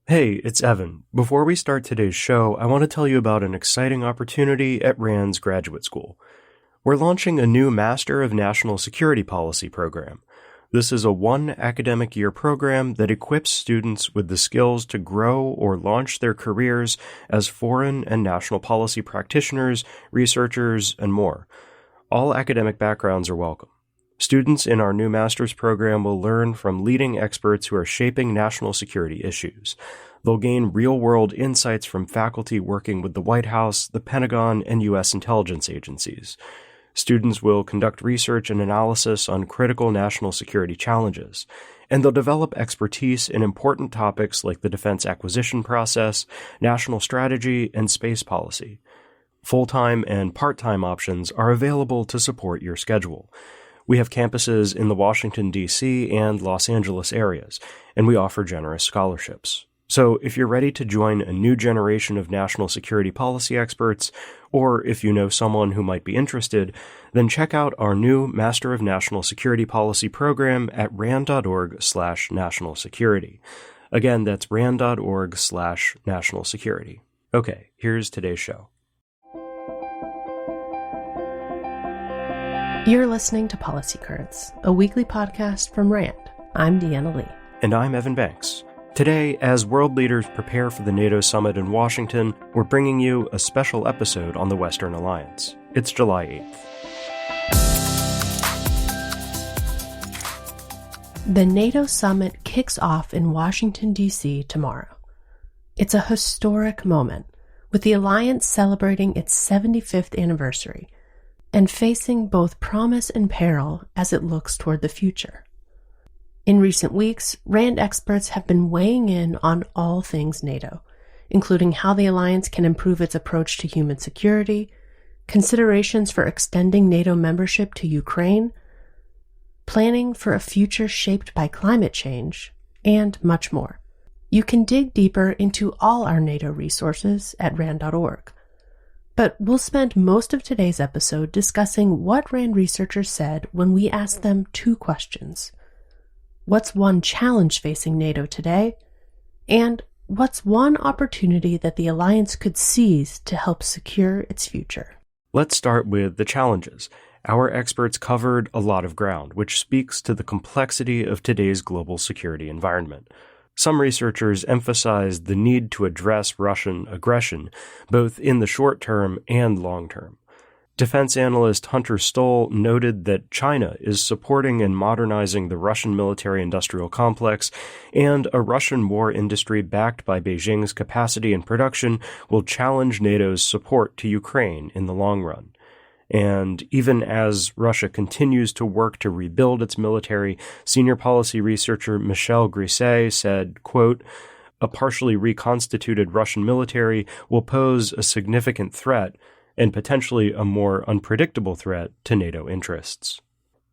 Hey, it's Evan. Before we start today's show, I want to tell you about an exciting opportunity at RAND's graduate school. We're launching a new Master of National Security Policy program. This is a one academic year program that equips students with the skills to grow or launch their careers as foreign and national policy practitioners, researchers, and more. All academic backgrounds are welcome. Students in our new master's program will learn from leading experts who are shaping national security issues. They'll gain real-world insights from faculty working with the White House, the Pentagon, and U.S. intelligence agencies. Students will conduct research and analysis on critical national security challenges, and they'll develop expertise in important topics like the defense acquisition process, national strategy, and space policy. Full-time and part-time options are available to support your schedule. We have campuses in the Washington, D.C. and Los Angeles areas, and we offer generous scholarships. So if you're ready to join a new generation of national security policy experts, or if you know someone who might be interested, then check out our new Master of National Security Policy program at rand.org/national security. Again, that's rand.org/national security. Okay, here's today's show. You're listening to Policy Currents, a weekly podcast from RAND. I'm Deanna Lee. And I'm Evan Banks. Today, as world leaders prepare for the NATO summit in Washington, we're bringing you a special episode on the Western Alliance. It's July 8th. The NATO summit kicks off in Washington, D.C. tomorrow. It's a historic moment, with the alliance celebrating its 75th anniversary and facing both promise and peril as it looks toward the future. In recent weeks, RAND experts have been weighing in on all things NATO, including how the alliance can improve its approach to human security, considerations for extending NATO membership to Ukraine, planning for a future shaped by climate change, and much more. You can dig deeper into all our NATO resources at rand.org. But we'll spend most of today's episode discussing what RAND researchers said when we asked them two questions. What's one challenge facing NATO today? And what's one opportunity that the alliance could seize to help secure its future? Let's start with the challenges. Our experts covered a lot of ground, which speaks to the complexity of today's global security environment. Some researchers emphasized the need to address Russian aggression, both in the short term and long term. Defense analyst Hunter Stoll noted that China is supporting and modernizing the Russian military-industrial complex, and a Russian war industry backed by Beijing's capacity and production will challenge NATO's support to Ukraine in the long run. And even as Russia continues to work to rebuild its military, senior policy researcher Michel Grisset said, quote, "A partially reconstituted Russian military will pose a significant threat and potentially a more unpredictable threat to NATO interests."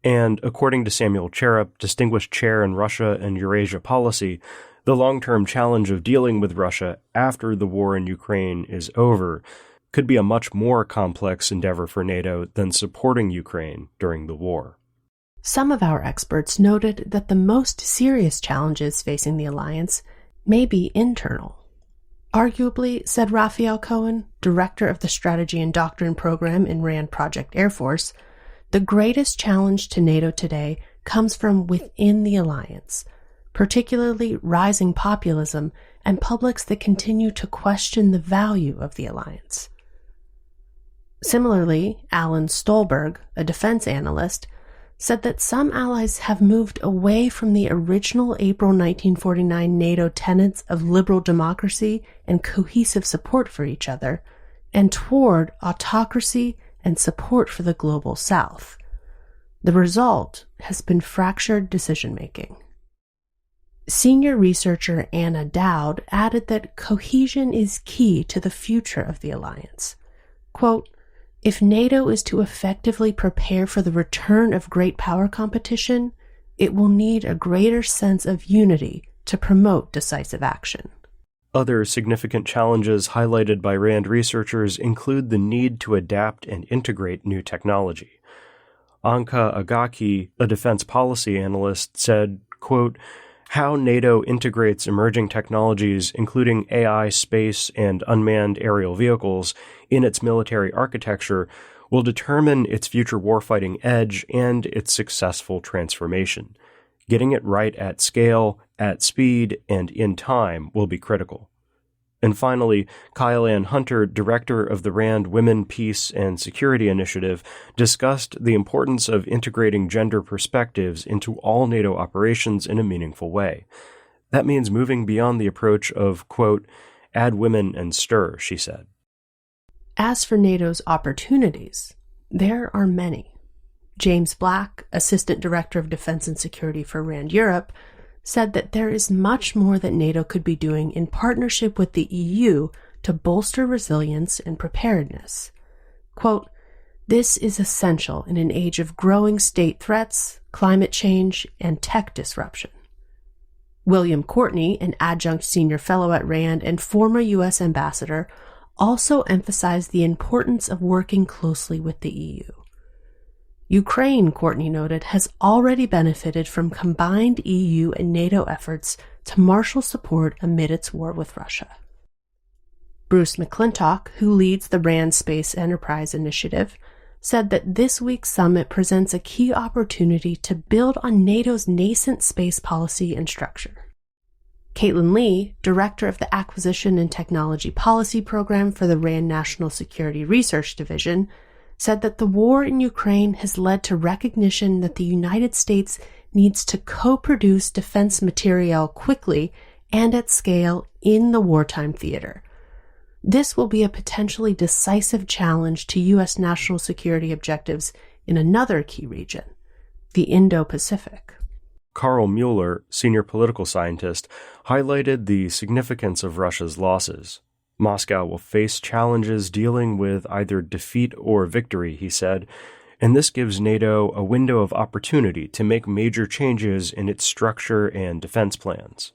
And according to Samuel Cherep, distinguished chair in Russia and Eurasia policy, the long-term challenge of dealing with Russia after the war in Ukraine is over could be a much more complex endeavor for NATO than supporting Ukraine during the war. Some of our experts noted that the most serious challenges facing the alliance may be internal. Arguably, said Raphael Cohen, director of the Strategy and Doctrine program in RAND Project Air Force, the greatest challenge to NATO today comes from within the alliance, particularly rising populism and publics that continue to question the value of the alliance. Similarly, Alan Stolberg, a defense analyst, said that some allies have moved away from the original April 1949 NATO tenets of liberal democracy and cohesive support for each other, and toward autocracy and support for the global South. The result has been fractured decision-making. Senior researcher Anna Dowd added that cohesion is key to the future of the alliance. Quote, "If NATO is to effectively prepare for the return of great power competition, it will need a greater sense of unity to promote decisive action." Other significant challenges highlighted by RAND researchers include the need to adapt and integrate new technology. Anka Agaki, a defense policy analyst, said, quote, how NATO integrates emerging technologies, including AI, space, and unmanned aerial vehicles, in its military architecture will determine its future warfighting edge and its successful transformation. Getting it right at scale, at speed, and in time will be critical. And finally, Kyle Ann Hunter, director of the RAND Women, Peace, and Security Initiative, discussed the importance of integrating gender perspectives into all NATO operations in a meaningful way. That means moving beyond the approach of, quote, add women and stir, she said. As for NATO's opportunities, there are many. James Black, Assistant Director of Defense and Security for RAND Europe, said that there is much more that NATO could be doing in partnership with the EU to bolster resilience and preparedness. Quote, this is essential in an age of growing state threats, climate change, and tech disruption. William Courtney, an adjunct senior fellow at RAND and former U.S. ambassador, also emphasized the importance of working closely with the EU. Ukraine, Courtney noted, has already benefited from combined EU and NATO efforts to marshal support amid its war with Russia. Bruce McClintock, who leads the RAND Space Enterprise Initiative, said that this week's summit presents a key opportunity to build on NATO's nascent space policy and structure. Caitlin Lee, director of the Acquisition and Technology Policy Program for the RAND National Security Research Division, said that the war in Ukraine has led to recognition that the United States needs to co-produce defense materiel quickly and at scale in the wartime theater. This will be a potentially decisive challenge to U.S. national security objectives in another key region, the Indo-Pacific. Carl Mueller, senior political scientist, highlighted the significance of Russia's losses. Moscow will face challenges dealing with either defeat or victory, he said, and this gives NATO a window of opportunity to make major changes in its structure and defense plans.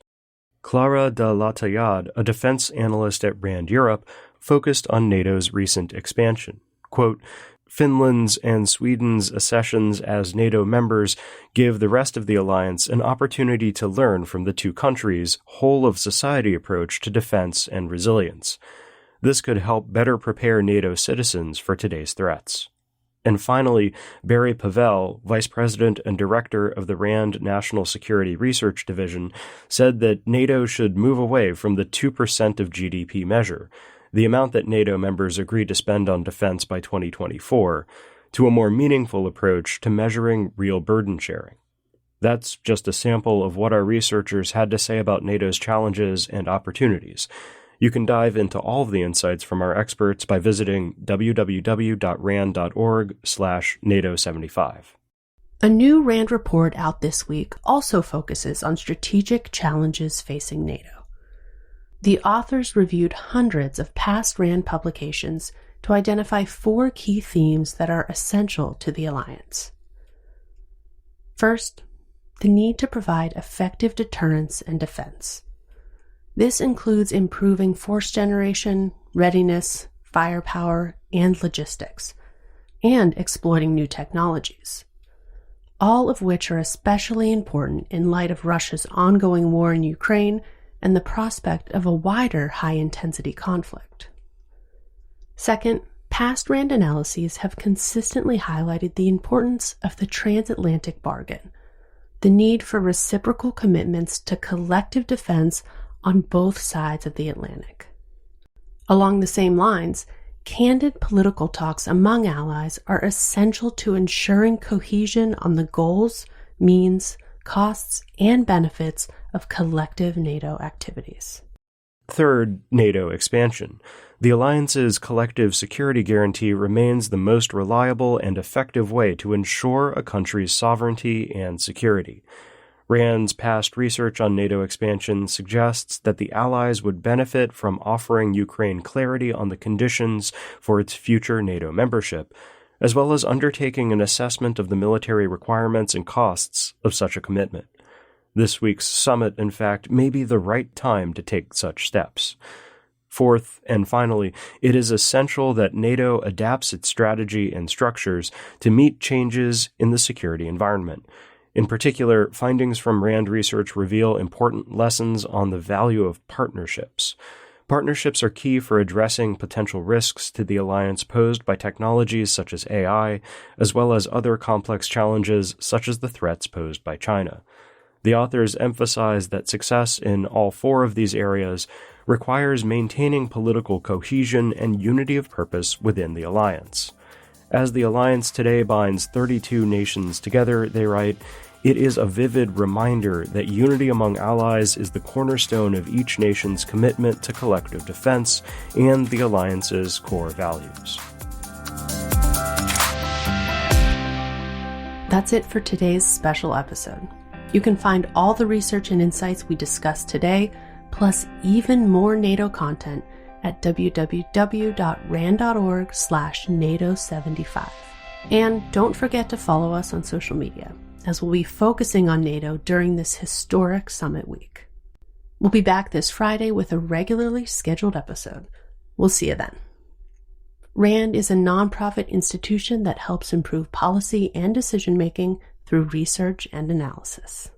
Clara de Latayad, a defense analyst at RAND Europe, focused on NATO's recent expansion. Quote, Finland's and Sweden's accessions as NATO members give the rest of the alliance an opportunity to learn from the two countries' whole-of-society approach to defense and resilience. This could help better prepare NATO citizens for today's threats. And finally, Barry Pavel, Vice President and Director of the RAND National Security Research Division, said that NATO should move away from the 2% of GDP measure, the amount that NATO members agreed to spend on defense by 2024, to a more meaningful approach to measuring real burden sharing. That's just a sample of what our researchers had to say about NATO's challenges and opportunities. You can dive into all of the insights from our experts by visiting www.rand.org/NATO75. A new RAND report out this week also focuses on strategic challenges facing NATO. The authors reviewed hundreds of past RAND publications to identify 4 key themes that are essential to the alliance. First, the need to provide effective deterrence and defense. This includes improving force generation, readiness, firepower, and logistics, and exploiting new technologies, all of which are especially important in light of Russia's ongoing war in Ukraine and the prospect of a wider high-intensity conflict. Second, past RAND analyses have consistently highlighted the importance of the transatlantic bargain, the need for reciprocal commitments to collective defense on both sides of the Atlantic. Along the same lines, candid political talks among allies are essential to ensuring cohesion on the goals, means, costs, and benefits of collective NATO activities. Third, NATO expansion. The alliance's collective security guarantee remains the most reliable and effective way to ensure a country's sovereignty and security. RAND's past research on NATO expansion suggests that the Allies would benefit from offering Ukraine clarity on the conditions for its future NATO membership, as well as undertaking an assessment of the military requirements and costs of such a commitment. This week's summit, in fact, may be the right time to take such steps. Fourth, and finally, it is essential that NATO adapts its strategy and structures to meet changes in the security environment. In particular, findings from RAND research reveal important lessons on the value of partnerships. Partnerships are key for addressing potential risks to the alliance posed by technologies such as AI, as well as other complex challenges such as the threats posed by China. The authors emphasize that success in all four of these areas requires maintaining political cohesion and unity of purpose within the alliance. As the alliance today binds 32 nations together, they write, "It is a vivid reminder that unity among allies is the cornerstone of each nation's commitment to collective defense and the alliance's core values." That's it for today's special episode. You can find all the research and insights we discussed today, plus even more NATO content at www.rand.org/NATO75. And don't forget to follow us on social media, as we'll be focusing on NATO during this historic summit week. We'll be back this Friday with a regularly scheduled episode. We'll see you then. RAND is a nonprofit institution that helps improve policy and decision-making through research and analysis.